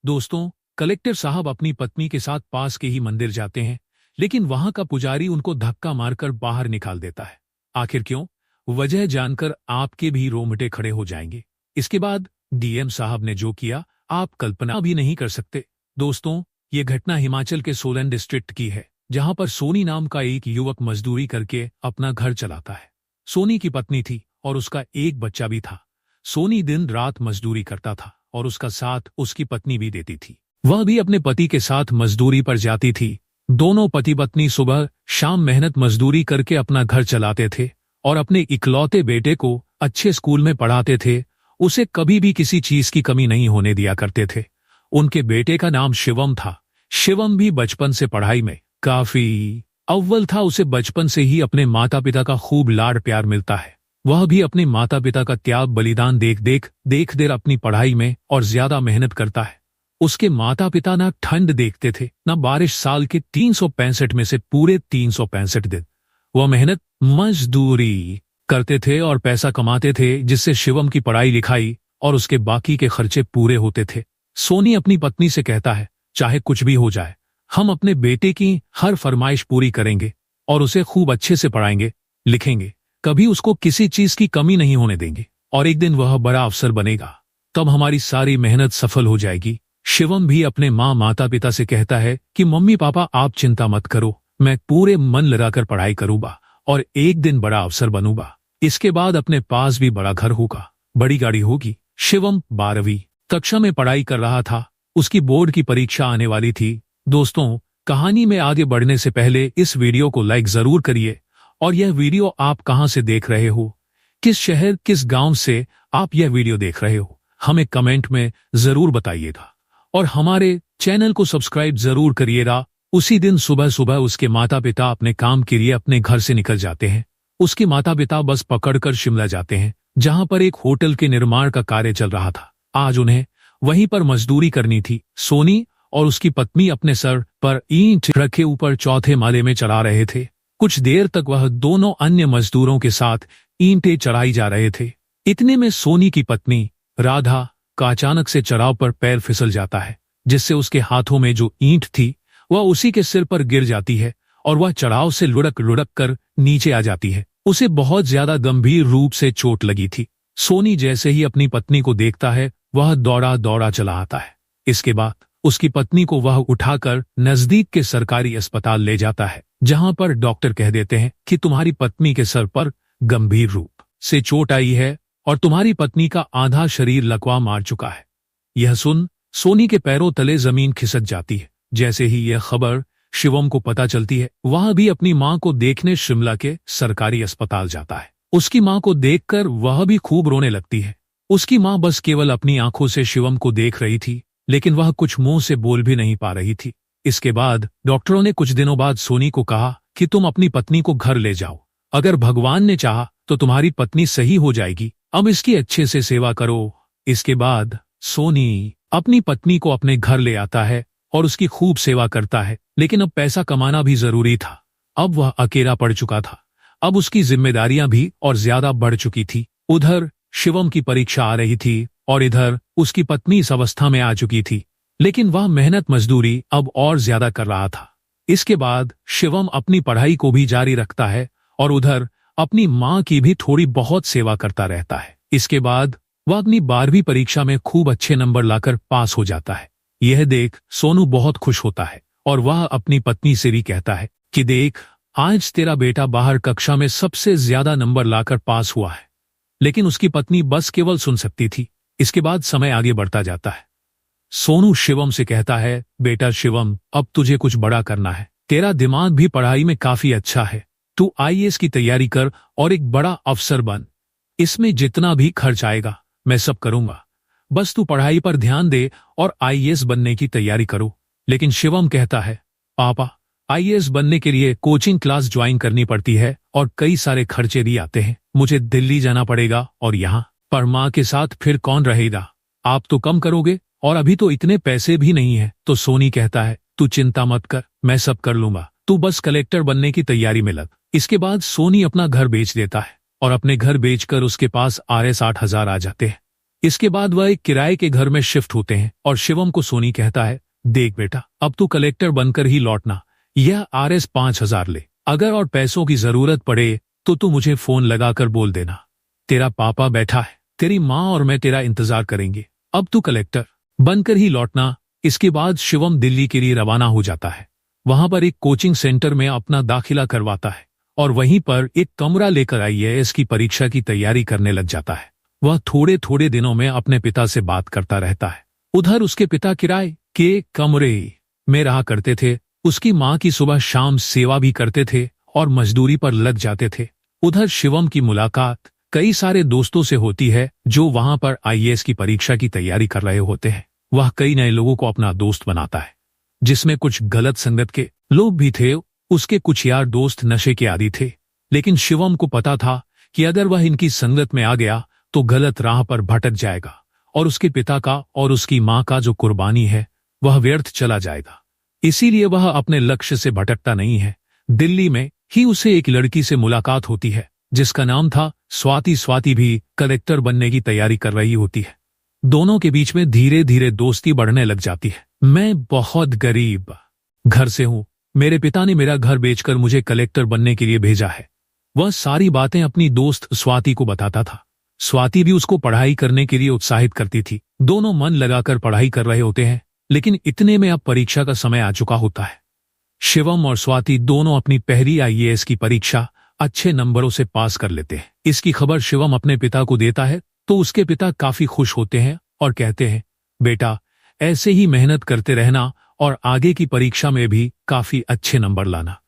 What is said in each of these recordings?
दोस्तों, कलेक्टर साहब अपनी पत्नी के साथ पास के ही मंदिर जाते हैं, लेकिन वहां का पुजारी उनको धक्का मारकर बाहर निकाल देता है। आखिर क्यों? वजह जानकर आपके भी रोंगटे खड़े हो जाएंगे। इसके बाद डीएम साहब ने जो किया, आप कल्पना भी नहीं कर सकते। दोस्तों, ये घटना हिमाचल के सोलन डिस्ट्रिक्ट की है, जहां पर सोनी नाम का एक युवक मजदूरी करके अपना घर चलाता है। सोनी की पत्नी थी और उसका एक बच्चा भी था। सोनी दिन रात मजदूरी करता था और उसका साथ उसकी पत्नी भी देती थी। वह भी अपने पति के साथ मजदूरी पर जाती थी। दोनों पति पत्नी सुबह शाम मेहनत मजदूरी करके अपना घर चलाते थे और अपने इकलौते बेटे को अच्छे स्कूल में पढ़ाते थे। उसे कभी भी किसी चीज की कमी नहीं होने दिया करते थे। उनके बेटे का नाम शिवम था। शिवम भी बचपन से पढ़ाई में काफी अव्वल था। उसे बचपन से ही अपने माता पिता का खूब लाड प्यार मिलता है। वह भी अपने माता पिता का त्याग बलिदान देख देर अपनी पढ़ाई में और ज्यादा मेहनत करता है। उसके माता पिता ना ठंड देखते थे ना बारिश। साल के 365 में से पूरे 365 दिन वह मेहनत मजदूरी करते थे और पैसा कमाते थे, जिससे शिवम की पढ़ाई लिखाई और उसके बाकी के खर्चे पूरे होते थे। सोनी अपनी पत्नी से कहता है, चाहे कुछ भी हो जाए, हम अपने बेटे की हर फरमाइश पूरी करेंगे और उसे खूब अच्छे से पढ़ाएंगे लिखेंगे। कभी उसको किसी चीज की कमी नहीं होने देंगे और एक दिन वह बड़ा अफसर बनेगा। तब हमारी सारी मेहनत सफल हो जाएगी। शिवम भी अपने माता पिता से कहता है कि मम्मी पापा आप चिंता मत करो, मैं पूरे मन लगाकर पढ़ाई करूंगा और एक दिन बड़ा अफसर बनूंगा। इसके बाद अपने पास भी बड़ा घर होगा, बड़ी गाड़ी होगी। शिवम 12वीं कक्षा में पढ़ाई कर रहा था। उसकी बोर्ड की परीक्षा आने वाली थी। दोस्तों, कहानी में आगे बढ़ने से पहले इस वीडियो को लाइक जरूर करिए। और यह वीडियो आप कहां से देख रहे हो, किस शहर किस गांव से आप यह वीडियो देख रहे हो, हमें कमेंट में जरूर बताइएगा। और हमारे चैनल को सब्सक्राइब जरूर करिएगा। उसी दिन सुबह सुबह उसके माता पिता अपने काम के लिए अपने घर से निकल जाते हैं। उसके माता पिता बस पकड़कर शिमला जाते हैं, जहां पर एक होटल के निर्माण का कार्य चल रहा था। आज उन्हें वहीं पर मजदूरी करनी थी। सोनी और उसकी पत्नी अपने सर पर ईंट रखे ऊपर चौथे माले में चढ़ा रहे थे। कुछ देर तक वह दोनों अन्य मजदूरों के साथ ईंटें चढ़ाई जा रहे थे। इतने में सोनी की पत्नी राधा का अचानक से चढ़ाव पर पैर फिसल जाता है, जिससे उसके हाथों में जो ईंट थी वह उसी के सिर पर गिर जाती है और वह चढ़ाव से लुढ़क लुढ़क कर नीचे आ जाती है। उसे बहुत ज्यादा गंभीर रूप से चोट लगी थी। सोनी जैसे ही अपनी पत्नी को देखता है, वह दौड़ा दौड़ा चला आता है। इसके बाद उसकी पत्नी को वह उठाकर नजदीक के सरकारी अस्पताल ले जाता है, जहां पर डॉक्टर कह देते हैं कि तुम्हारी पत्नी के सर पर गंभीर रूप से चोट आई है और तुम्हारी पत्नी का आधा शरीर लकवा मार चुका है। यह सुन सोनी के पैरों तले जमीन खिसक जाती है। जैसे ही यह खबर शिवम को पता चलती है, वह भी अपनी मां को देखने शिमला के सरकारी अस्पताल जाता है। उसकी मां को देखकर वह भी खूब रोने लगती है। उसकी मां बस केवल अपनी आंखों से शिवम को देख रही थी, लेकिन वह कुछ मुंह से बोल भी नहीं पा रही थी। इसके बाद डॉक्टरों ने कुछ दिनों बाद सोनी को कहा कि तुम अपनी पत्नी को घर ले जाओ। अगर भगवान ने चाहा तो तुम्हारी पत्नी सही हो जाएगी। अब इसकी अच्छे से सेवा करो। इसके बाद सोनी अपनी पत्नी को अपने घर ले आता है और उसकी खूब सेवा करता है, लेकिन अब पैसा कमाना भी जरूरी था। अब वह अकेला पड़ चुका था। अब उसकी जिम्मेदारियां भी और ज्यादा बढ़ चुकी थी। उधर शिवम की परीक्षा आ रही थी और इधर उसकी पत्नी इस अवस्था में आ चुकी थी, लेकिन वह मेहनत मजदूरी अब और ज्यादा कर रहा था। इसके बाद शिवम अपनी पढ़ाई को भी जारी रखता है और उधर अपनी मां की भी थोड़ी बहुत सेवा करता रहता है। इसके बाद वह अपनी 12वीं परीक्षा में खूब अच्छे नंबर लाकर पास हो जाता है। यह देख सोनू बहुत खुश होता है और वह अपनी पत्नी से भी कहता है कि देख, आज तेरा बेटा बाहर कक्षा में सबसे ज्यादा नंबर लाकर पास हुआ है। लेकिन उसकी पत्नी बस केवल सुन सकती थी। इसके बाद समय आगे बढ़ता जाता है। सोनू शिवम से कहता है, बेटा शिवम, अब तुझे कुछ बड़ा करना है। तेरा दिमाग भी पढ़ाई में काफी अच्छा है। तू आईएएस की तैयारी कर और एक बड़ा अफसर बन। इसमें जितना भी खर्च आएगा मैं सब करूंगा। बस तू पढ़ाई पर ध्यान दे और आईएएस बनने की तैयारी करो। लेकिन शिवम कहता है, पापा, आईएएस बनने के लिए कोचिंग क्लास ज्वाइन करनी पड़ती है और कई सारे खर्चे भी आते हैं। मुझे दिल्ली जाना पड़ेगा और यहाँ पर माँ के साथ फिर कौन रहेगा? आप तो कम करोगे और अभी तो इतने पैसे भी नहीं है। तो सोनी कहता है, तू चिंता मत कर, मैं सब कर लूंगा। तू बस कलेक्टर बनने की तैयारी में लग। इसके बाद सोनी अपना घर बेच देता है और अपने घर बेचकर उसके पास RS 8,000 आ जाते हैं। इसके बाद वह एक किराए के घर में शिफ्ट होते हैं और शिवम को सोनी कहता है, देख बेटा, अब तू कलेक्टर बनकर ही लौटना, यह RS 5000 ले। अगर और पैसों की जरूरत पड़े तो तू मुझे फोन लगाकर बोल देना। तेरा पापा बैठा है, तेरी माँ और मैं तेरा इंतजार करेंगे। अब तू कलेक्टर बनकर ही लौटना। इसके बाद शिवम दिल्ली के लिए रवाना हो जाता है। वहां पर एक कोचिंग सेंटर में अपना दाखिला करवाता है और वहीं पर एक कमरा लेकर IAS की परीक्षा की तैयारी करने लग जाता है। वह थोड़े थोड़े दिनों में अपने पिता से बात करता रहता है। उधर उसके पिता किराए के कमरे में रहा करते थे। उसकी माँ की सुबह शाम सेवा भी करते थे और मजदूरी पर लग जाते थे। उधर शिवम की मुलाकात कई सारे दोस्तों से होती है जो वहां पर IAS की परीक्षा की तैयारी कर रहे होते हैं। वह कई नए लोगों को अपना दोस्त बनाता है, जिसमें कुछ गलत संगत के लोग भी थे। उसके कुछ यार दोस्त नशे के आदी थे, लेकिन शिवम को पता था कि अगर वह इनकी संगत में आ गया तो गलत राह पर भटक जाएगा और उसके पिता का और उसकी माँ का जो कुर्बानी है वह व्यर्थ चला जाएगा। इसीलिए वह अपने लक्ष्य से भटकता नहीं है। दिल्ली में ही उसे एक लड़की से मुलाकात होती है जिसका नाम था स्वाति। स्वाति भी कलेक्टर बनने की तैयारी कर रही होती है। दोनों के बीच में धीरे धीरे दोस्ती बढ़ने लग जाती है। मैं बहुत गरीब घर से हूँ, मेरे पिता ने मेरा घर बेचकर मुझे कलेक्टर बनने के लिए भेजा है। वह सारी बातें अपनी दोस्त स्वाति को बताता था। स्वाति भी उसको पढ़ाई करने के लिए उत्साहित करती थी। दोनों मन लगाकर पढ़ाई कर रहे होते हैं, लेकिन इतने में अब परीक्षा का समय आ चुका होता है। शिवम और स्वाति दोनों अपनी पहली IAS की परीक्षा अच्छे नंबरों से पास कर लेते हैं। इसकी खबर शिवम अपने पिता को देता है तो उसके पिता काफी खुश होते हैं और कहते हैं, बेटा ऐसे ही मेहनत करते रहना और आगे की परीक्षा में भी काफी अच्छे नंबर लाना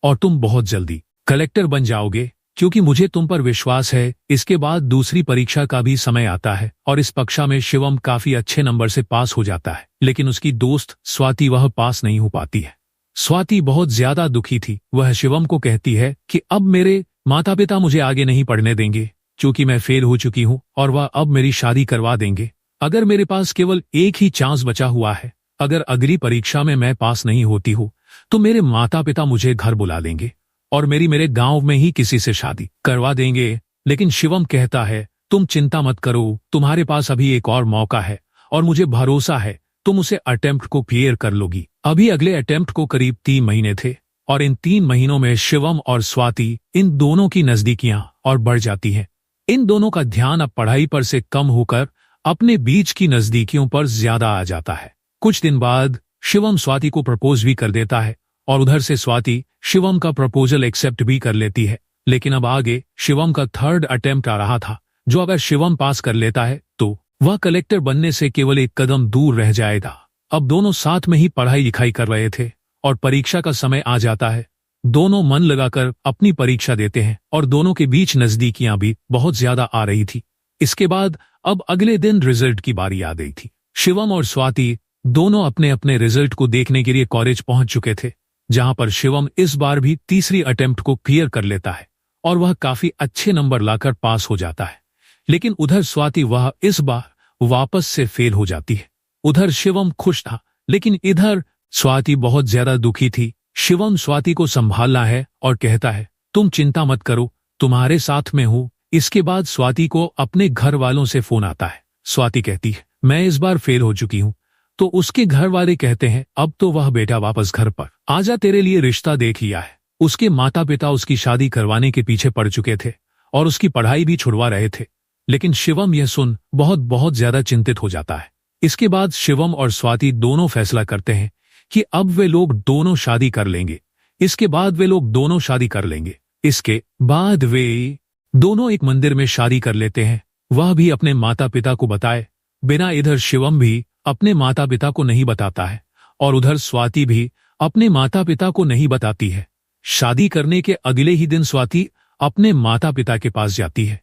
और तुम बहुत जल्दी कलेक्टर बन जाओगे, क्योंकि मुझे तुम पर विश्वास है। इसके बाद दूसरी परीक्षा का भी समय आता है और इस परीक्षा में शिवम काफी अच्छे नंबर से पास हो जाता है, लेकिन उसकी दोस्त स्वाति वह पास नहीं हो पाती है। स्वाति बहुत ज्यादा दुखी थी। वह शिवम को कहती है कि अब मेरे माता पिता मुझे आगे नहीं पढ़ने देंगे क्योंकि मैं फेल हो चुकी हूँ और वह अब मेरी शादी करवा देंगे। अगर मेरे पास केवल एक ही चांस बचा हुआ है, अगर अगली परीक्षा में मैं पास नहीं होती हूँ तो मेरे माता पिता मुझे घर बुला लेंगे और मेरे गांव में ही किसी से शादी करवा देंगे। लेकिन शिवम कहता है, तुम चिंता मत करो, तुम्हारे पास अभी एक और मौका है और मुझे भरोसा है तुम उसे अटेम्प्ट को क्लियर कर लोगी। अभी अगले अटेम्प्ट को करीब 3 महीने थे और इन 3 महीनों में शिवम और स्वाति इन दोनों की नजदीकियां और बढ़ जाती हैं। इन दोनों का ध्यान अब पढ़ाई पर से कम होकर अपने बीच की नजदीकियों पर ज्यादा आ जाता है। कुछ दिन बाद शिवम स्वाति को प्रपोज भी कर देता है और उधर से स्वाति शिवम का प्रपोजल एक्सेप्ट भी कर लेती है। लेकिन अब आगे शिवम का 3rd अटेम्प्ट आ रहा था, जो अगर शिवम पास कर लेता है तो वह कलेक्टर बनने से केवल एक कदम दूर रह जाएगा। अब दोनों साथ में ही पढ़ाई लिखाई कर रहे थे और परीक्षा का समय आ जाता है। दोनों मन लगाकर अपनी परीक्षा देते हैं और दोनों के बीच नजदीकियां भी बहुत ज्यादा आ रही थी। इसके बाद अब अगले दिन रिजल्ट की बारी आ गई थी। शिवम और स्वाति दोनों अपने अपने रिजल्ट को देखने के लिए कॉलेज पहुंच चुके थे, जहां पर शिवम इस बार भी तीसरी अटेम्प्ट को क्लियर कर लेता है और वह काफी अच्छे नंबर लाकर पास हो जाता है। लेकिन उधर स्वाति वह इस बार वापस से फेल हो जाती है। उधर शिवम खुश था, लेकिन इधर स्वाति बहुत ज्यादा दुखी थी। शिवम स्वाति को संभालना है और कहता है, तुम चिंता मत करो, तुम्हारे साथ में हूँ। इसके बाद स्वाति को अपने घर वालों से फोन आता है। स्वाति कहती है, मैं इस बार फेल हो चुकी हूँ। तो उसके घर वाले कहते हैं, अब तो वह बेटा वापस घर पर आजा, तेरे लिए रिश्ता देख लिया है। उसके माता पिता उसकी शादी करवाने के पीछे पड़ चुके थे और उसकी पढ़ाई भी छुड़वा रहे थे। लेकिन शिवम यह सुन बहुत ज्यादा चिंतित हो जाता है। इसके बाद शिवम और स्वाति दोनों फैसला करते हैं कि अब वे लोग दोनों शादी कर लेंगे। इसके बाद वे लोग दोनों शादी कर लेंगे। इसके बाद वे दोनों एक मंदिर में शादी कर लेते हैं, वह भी अपने माता पिता को बताए बिना। इधर शिवम भी अपने माता पिता को नहीं बताता है और उधर स्वाति भी अपने माता पिता को नहीं बताती है। शादी करने के अगले ही दिन स्वाति अपने माता पिता के पास जाती है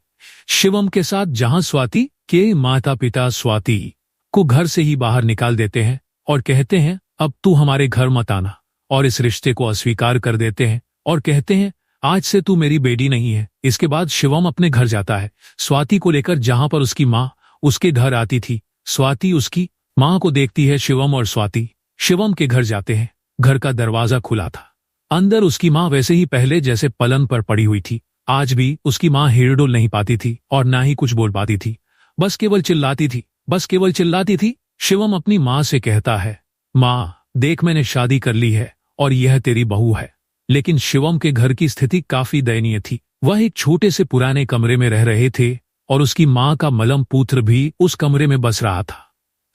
शिवम के साथ, जहां स्वाति के माता पिता स्वाति को घर से ही बाहर निकाल देते हैं और कहते हैं, अब तू हमारे घर मत आना, और इस रिश्ते को अस्वीकार कर देते हैं और कहते हैं, आज से तू मेरी बेटी नहीं है। इसके बाद शिवम अपने घर जाता है स्वाति को लेकर, जहां पर उसकी माँ उसके घर आती थी। स्वाति उसकी माँ को देखती है। शिवम और स्वाति शिवम के घर जाते हैं। घर का दरवाजा खुला था। अंदर उसकी माँ वैसे ही पहले जैसे पलंग पर पड़ी हुई थी। आज भी उसकी माँ हिलडुल नहीं पाती थी और ना ही कुछ बोल पाती थी। बस केवल चिल्लाती थी, बस केवल चिल्लाती थी। शिवम अपनी माँ से कहता है, माँ देख मैंने शादी कर ली है और यह तेरी बहू है। लेकिन शिवम के घर की स्थिति काफी दयनीय थी। वह एक छोटे से पुराने कमरे में रह रहे थे और उसकी माँ का मलम पुत्र भी उस कमरे में बस रहा था।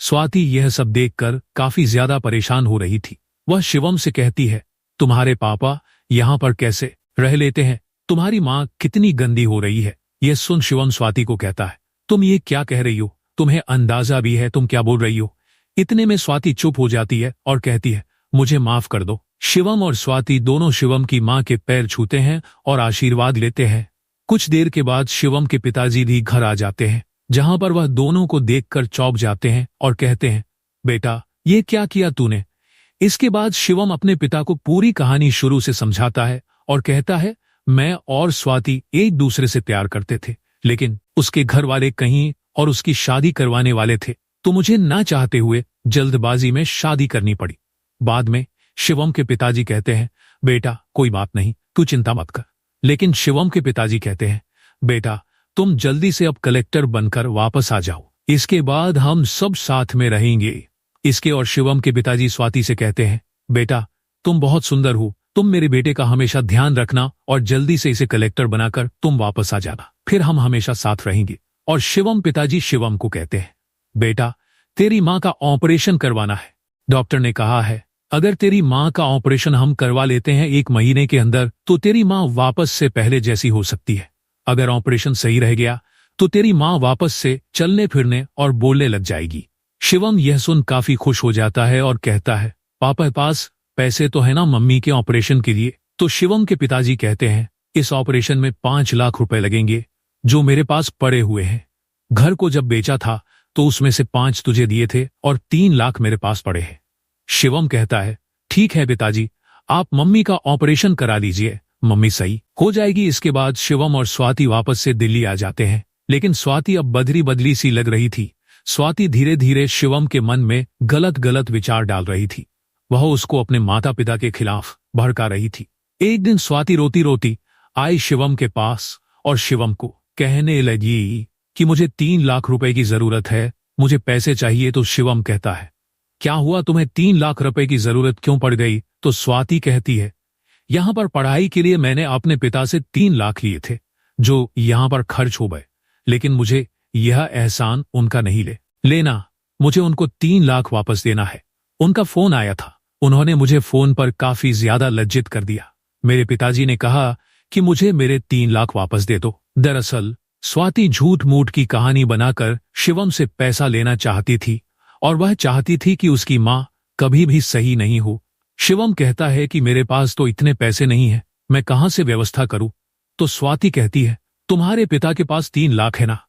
स्वाति यह सब देखकर काफी ज्यादा परेशान हो रही थी। वह शिवम से कहती है, तुम्हारे पापा यहाँ पर कैसे रह लेते हैं? तुम्हारी माँ कितनी गंदी हो रही है। यह सुन शिवम स्वाति को कहता है, तुम ये क्या कह रही हो? तुम्हें अंदाजा भी है तुम क्या बोल रही हो? इतने में स्वाति चुप हो जाती है और कहती है, मुझे माफ कर दो। शिवम और स्वाति दोनों शिवम की माँ के पैर छूते हैं और आशीर्वाद लेते हैं। कुछ देर के बाद शिवम के पिताजी भी घर आ जाते हैं, जहां पर वह दोनों को देखकर चौंक जाते हैं और कहते हैं, बेटा ये क्या किया तूने? इसके बाद शिवम अपने पिता को पूरी कहानी शुरू से समझाता है और कहता है, मैं और स्वाति एक दूसरे से प्यार करते थे, लेकिन उसके घर वाले कहीं और उसकी शादी करवाने वाले थे, तो मुझे ना चाहते हुए जल्दबाजी में शादी करनी पड़ी। बाद में शिवम के पिताजी कहते हैं, बेटा कोई बात नहीं, तू चिंता मत कर। लेकिन शिवम के पिताजी कहते हैं, बेटा तुम जल्दी से अब कलेक्टर बनकर वापस आ जाओ, इसके बाद हम सब साथ में रहेंगे। इसके और शिवम के पिताजी स्वाति से कहते हैं, बेटा तुम बहुत सुंदर हो, तुम मेरे बेटे का हमेशा ध्यान रखना और जल्दी से इसे कलेक्टर बनाकर तुम वापस आ जाना, फिर हम हमेशा साथ रहेंगे। और शिवम पिताजी शिवम को कहते हैं, बेटा तेरी माँ का ऑपरेशन करवाना है। डॉक्टर ने कहा है अगर तेरी माँ का ऑपरेशन हम करवा लेते हैं 1 महीने के अंदर तो तेरी माँ वापस से पहले जैसी हो सकती है। अगर ऑपरेशन सही रह गया तो तेरी माँ वापस से चलने फिरने और बोलने लग जाएगी। शिवम यह सुन काफी खुश हो जाता है और कहता है, पापा पास पैसे तो है ना मम्मी के ऑपरेशन के लिए? तो शिवम के पिताजी कहते हैं, इस ऑपरेशन में 5 लाख रुपए लगेंगे जो मेरे पास पड़े हुए हैं। घर को जब बेचा था तो उसमें से 5 तुझे दिए थे और 3 लाख मेरे पास पड़े हैं। शिवम कहता है, ठीक है पिताजी, आप मम्मी का ऑपरेशन करा लीजिए, मम्मी सही हो जाएगी। इसके बाद शिवम और स्वाति वापस से दिल्ली आ जाते हैं, लेकिन स्वाति अब बदली बदली सी लग रही थी। स्वाति धीरे धीरे शिवम के मन में गलत गलत विचार डाल रही थी। वह उसको अपने माता पिता के खिलाफ भड़का रही थी। एक दिन स्वाति रोती रोती आई शिवम के पास और शिवम को कहने लगी कि मुझे 3 लाख रुपए की जरूरत है, मुझे पैसे चाहिए। तो शिवम कहता है, क्या हुआ, तुम्हें 3 लाख रुपए की जरूरत क्यों पड़ गई? तो स्वाति कहती है, यहां पर पढ़ाई के लिए मैंने अपने पिता से 3 लाख लिए थे जो यहां पर खर्च हो गए, लेकिन मुझे यह एहसान उनका नहीं लेना, मुझे उनको 3 लाख वापस देना है। उनका फोन आया था, उन्होंने मुझे फोन पर काफी ज्यादा लज्जित कर दिया। मेरे पिताजी ने कहा कि मुझे मेरे 3 लाख वापस दे दो। दरअसल स्वाति झूठ मूठ की कहानी बनाकर शिवम से पैसा लेना चाहती थी और वह चाहती थी कि उसकी माँ कभी भी सही नहीं हो। शिवम कहता है कि मेरे पास तो इतने पैसे नहीं हैं, मैं कहां से व्यवस्था करूं? तो स्वाति कहती है, तुम्हारे पिता के पास 3 लाख है ना,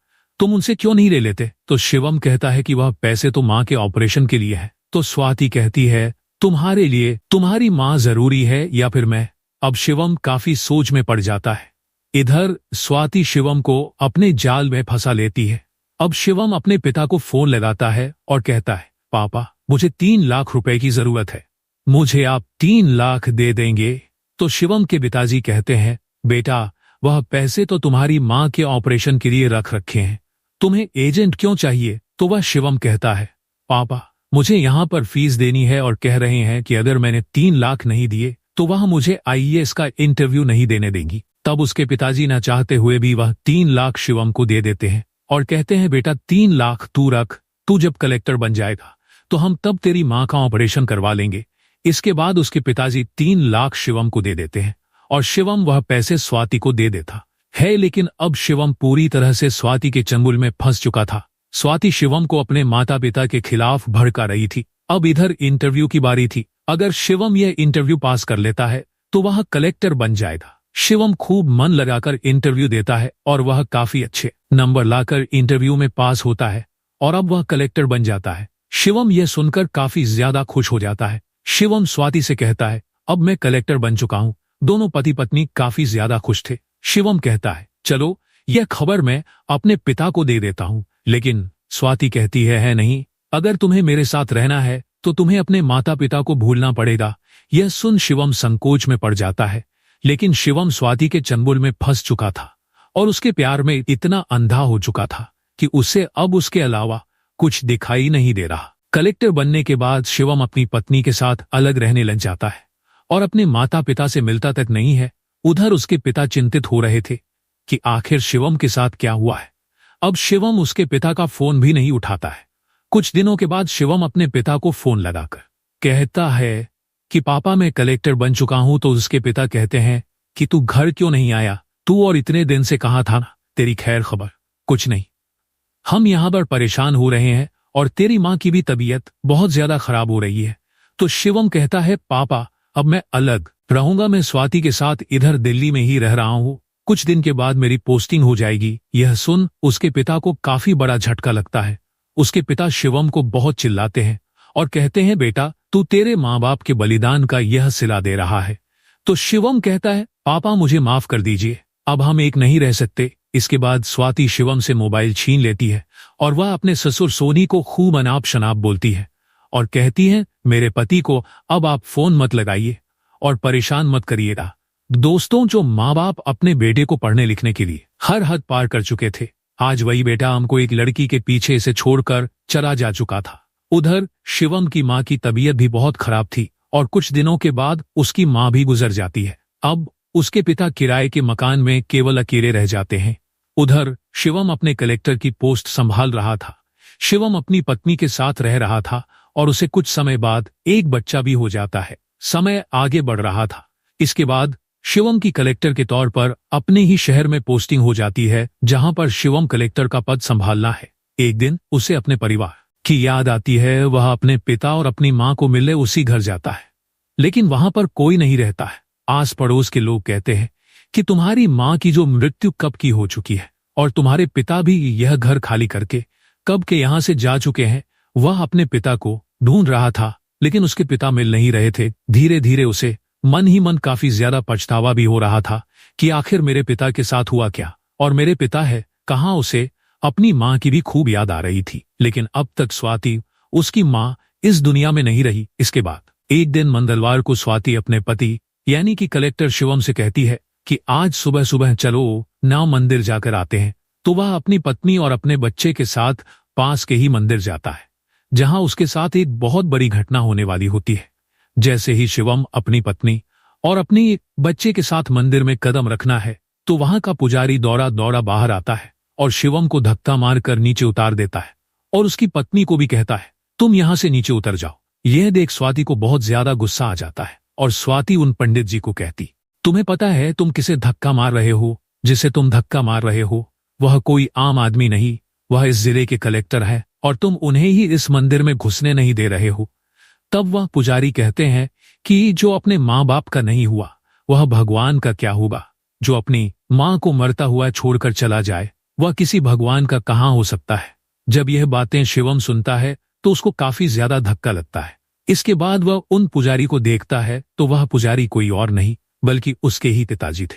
तुम उनसे क्यों नहीं ले लेते? तो शिवम कहता है कि वह पैसे तो माँ के ऑपरेशन के लिए है। तो स्वाति कहती है, तुम्हारे लिए तुम्हारी माँ जरूरी है या फिर मैं? अब शिवम काफी सोच में पड़ जाता है। इधर स्वाति शिवम को अपने जाल में फंसा लेती है। अब शिवम अपने पिता को फोन लगाता है और कहता है, पापा मुझे 3 लाख रुपए की जरूरत है, मुझे आप 3 लाख दे देंगे? तो शिवम के पिताजी कहते हैं, बेटा वह पैसे तो तुम्हारी माँ के ऑपरेशन के लिए रख रखे हैं, तुम्हें एजेंट क्यों चाहिए? तो वह शिवम कहता है, पापा मुझे यहाँ पर फीस देनी है और कह रहे हैं कि अगर मैंने 3 लाख नहीं दिए तो वह मुझे आईएएस का इंटरव्यू नहीं देने देंगी। तब उसके पिताजी न चाहते हुए भी वह 3 लाख शिवम को दे देते हैं और कहते हैं, बेटा 3 लाख तू रख, तू जब कलेक्टर बन जाएगा तो हम तब तेरी माँ का ऑपरेशन करवा लेंगे। इसके बाद उसके पिताजी 3 लाख शिवम को दे देते हैं और शिवम वह पैसे स्वाति को दे देता है। लेकिन अब शिवम पूरी तरह से स्वाति के चंगुल में फंस चुका था। स्वाति शिवम को अपने माता पिता के खिलाफ भड़का रही थी। अब इधर इंटरव्यू की बारी थी। अगर शिवम यह इंटरव्यू पास कर लेता है तो वह कलेक्टर बन जाएगा। शिवम खूब मन लगाकर इंटरव्यू देता है और वह काफी अच्छे नंबर लाकर इंटरव्यू में पास होता है और अब वह कलेक्टर बन जाता है। शिवम यह सुनकर काफी ज्यादा खुश हो जाता है। शिवम स्वाति से कहता है, अब मैं कलेक्टर बन चुका हूँ। दोनों पति पत्नी काफी ज्यादा खुश थे। शिवम कहता है, चलो यह खबर मैं अपने पिता को दे देता हूँ। लेकिन स्वाति कहती है नहीं, अगर तुम्हें मेरे साथ रहना है तो तुम्हें अपने माता पिता को भूलना पड़ेगा। यह सुन शिवम संकोच में पड़ जाता है, लेकिन शिवम स्वाति के चंगुल में फंस चुका था और उसके प्यार में इतना अंधा हो चुका था कि उसे अब उसके अलावा कुछ दिखाई नहीं दे रहा। कलेक्टर बनने के बाद शिवम अपनी पत्नी के साथ अलग रहने लग जाता है और अपने माता पिता से मिलता तक नहीं है। उधर उसके पिता चिंतित हो रहे थे कि आखिर शिवम के साथ क्या हुआ है। अब शिवम उसके पिता का फोन भी नहीं उठाता है। कुछ दिनों के बाद शिवम अपने पिता को फोन लगाकर कहता है कि पापा मैं कलेक्टर बन चुका हूं। तो उसके पिता कहते हैं कि तू घर क्यों नहीं आया, तू और इतने दिन से कहाँ था ना, तेरी खैर खबर कुछ नहीं, हम यहां पर परेशान हो रहे हैं और तेरी माँ की भी तबीयत बहुत ज्यादा खराब हो रही है। तो शिवम कहता है पापा अब मैं अलग रहूंगा, मैं स्वाति के साथ इधर दिल्ली में ही रह रहा हूँ, कुछ दिन के बाद मेरी पोस्टिंग हो जाएगी। यह सुन उसके पिता को काफी बड़ा झटका लगता है। उसके पिता शिवम को बहुत चिल्लाते हैं और कहते हैं बेटा तू तेरे माँ बाप के बलिदान का यह सिला दे रहा है। तो शिवम कहता है पापा मुझे माफ कर दीजिए, अब हम एक नहीं रह सकते। इसके बाद स्वाति शिवम से मोबाइल छीन लेती है और वह अपने ससुर सोनी को खूब अनाप शनाप बोलती है और कहती है मेरे पति को अब आप फोन मत लगाइए और परेशान मत करिएगा। दोस्तों, जो माँ बाप अपने बेटे को पढ़ने लिखने के लिए हर हद पार कर चुके थे, आज वही बेटा हमको एक लड़की के पीछे से छोड़कर चला जा चुका था। उधर शिवम की माँ की तबीयत भी बहुत खराब थी और कुछ दिनों के बाद उसकी माँ भी गुजर जाती है। अब उसके पिता किराए के मकान में केवल अकेले रह जाते हैं। उधर शिवम अपने कलेक्टर की पोस्ट संभाल रहा था। शिवम अपनी पत्नी के साथ रह रहा था और उसे कुछ समय बाद एक बच्चा भी हो जाता है। समय आगे बढ़ रहा था। इसके बाद शिवम की कलेक्टर के तौर पर अपने ही शहर में पोस्टिंग हो जाती है, जहां पर शिवम कलेक्टर का पद संभालना है। एक दिन उसे अपने परिवार की याद आती है। वह अपने पिता और अपनी माँ को मिलने उसी घर जाता है, लेकिन वहां पर कोई नहीं रहता है। आस पड़ोस के लोग कहते हैं कि तुम्हारी माँ की जो मृत्यु कब की हो चुकी है और तुम्हारे पिता भी यह घर खाली करके कब के यहां से जा चुके हैं। वह अपने पिता को ढूंढ रहा था, लेकिन उसके पिता मिल नहीं रहे थे। धीरे धीरे उसे मन ही मन काफी ज्यादा पछतावा भी हो रहा था कि आखिर मेरे पिता के साथ हुआ क्या और मेरे पिता है कहाँ। उसे अपनी माँ की भी खूब याद आ रही थी, लेकिन अब तक स्वाति उसकी माँ इस दुनिया में नहीं रही। इसके बाद एक दिन मंगलवार को स्वाति अपने पति यानी कि कलेक्टर शिवम से कहती है कि आज सुबह सुबह चलो ना मंदिर जाकर आते हैं। तो वह अपनी पत्नी और अपने बच्चे के साथ पास के ही मंदिर जाता है, जहां उसके साथ एक बहुत बड़ी घटना होने वाली होती है। जैसे ही शिवम अपनी पत्नी और अपनी बच्चे के साथ मंदिर में कदम रखना है, तो वहां का पुजारी दौड़ा दौड़ा बाहर आता है और शिवम को धक्का मारकर नीचे उतार देता है और उसकी पत्नी को भी कहता है तुम यहां से नीचे उतर जाओ। यह देख स्वाति को बहुत ज्यादा गुस्सा आ जाता है और स्वाति उन पंडित जी को कहती तुम्हें पता है तुम किसे धक्का मार रहे हो? जिसे तुम धक्का मार रहे हो वह कोई आम आदमी नहीं, वह इस जिले के कलेक्टर है और तुम उन्हें ही इस मंदिर में घुसने नहीं दे रहे हो। तब वह पुजारी कहते हैं कि जो अपने माँ बाप का नहीं हुआ वह भगवान का क्या होगा। जो अपनी माँ को मरता हुआ छोड़कर चला जाए वह किसी भगवान का कहाँ हो सकता है। जब यह बातें शिवम सुनता है तो उसको काफी ज्यादा धक्का लगता है। इसके बाद वह उन पुजारी को देखता है तो वह पुजारी कोई और नहीं बल्कि उसके ही पिताजी थे।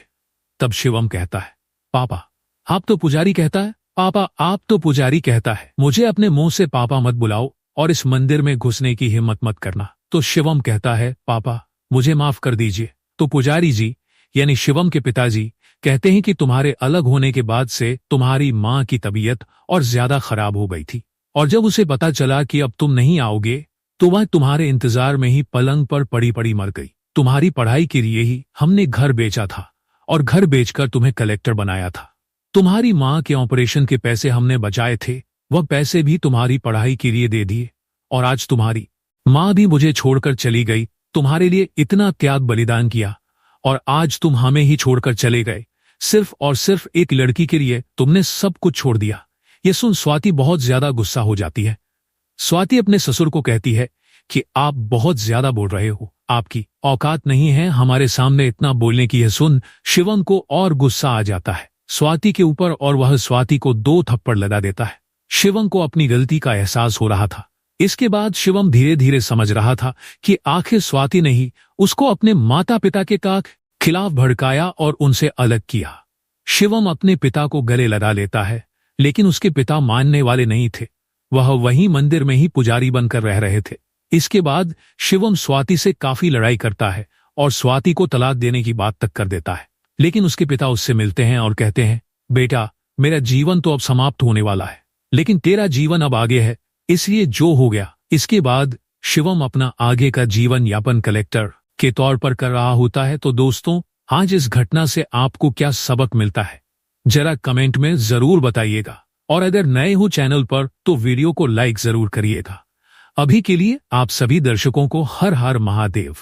तब शिवम कहता है पापा आप तो पुजारी कहता है, पापा आप तो पुजारी कहता है, मुझे अपने मुंह से पापा मत बुलाओ और इस मंदिर में घुसने की हिम्मत मत करना। तो शिवम कहता है पापा मुझे माफ कर दीजिए। तो पुजारी जी यानी शिवम के पिताजी कहते हैं कि तुम्हारे अलग होने के बाद से तुम्हारी माँ की तबीयत और ज्यादा खराब हो गई थी और जब उसे पता चला कि अब तुम नहीं आओगे तो वह तुम्हारे इंतजार में ही पलंग पर पड़ी पड़ी मर गई। तुम्हारी पढ़ाई के लिए ही हमने घर बेचा था और घर बेचकर तुम्हें कलेक्टर बनाया था। तुम्हारी माँ के ऑपरेशन के पैसे हमने बचाए थे, वह पैसे भी तुम्हारी पढ़ाई के लिए दे दिए और आज तुम्हारी माँ भी मुझे छोड़कर चली गई। तुम्हारे लिए इतना त्याग बलिदान किया और आज तुम हमें ही छोड़कर चले गए। सिर्फ और सिर्फ एक लड़की के लिए तुमने सब कुछ छोड़ दिया। ये सुन स्वाति बहुत ज्यादा गुस्सा हो जाती है। स्वाति अपने ससुर को कहती है कि आप बहुत ज्यादा बोल रहे हो, आपकी औकात नहीं है हमारे सामने इतना बोलने की। यह सुन शिवम को और गुस्सा आ जाता है स्वाति के ऊपर और वह स्वाति को 2 थप्पड़ लगा देता है। शिवम को अपनी गलती का एहसास हो रहा था। इसके बाद शिवम धीरे धीरे समझ रहा था कि आखिर स्वाति ने ही उसको अपने माता पिता के खिलाफ भड़काया और उनसे अलग किया। शिवम अपने पिता को गले लगा लेता है, लेकिन उसके पिता मानने वाले नहीं थे। वह वहीं मंदिर में ही पुजारी बनकर रह रहे थे। इसके बाद शिवम स्वाति से काफी लड़ाई करता है और स्वाति को तलाक देने की बात तक कर देता है, लेकिन उसके पिता उससे मिलते हैं और कहते हैं बेटा मेरा जीवन तो अब समाप्त होने वाला है, लेकिन तेरा जीवन अब आगे है, इसलिए जो हो गया इसके बाद शिवम अपना आगे का जीवन यापन कलेक्टर के तौर पर कर रहा होता है। तो दोस्तों, आज इस घटना से आपको क्या सबक मिलता है, जरा कमेंट में जरूर बताइएगा। और अगर नए हो चैनल पर तो वीडियो को लाइक जरूर करिएगा। अभी के लिए आप सभी दर्शकों को हर हर महादेव।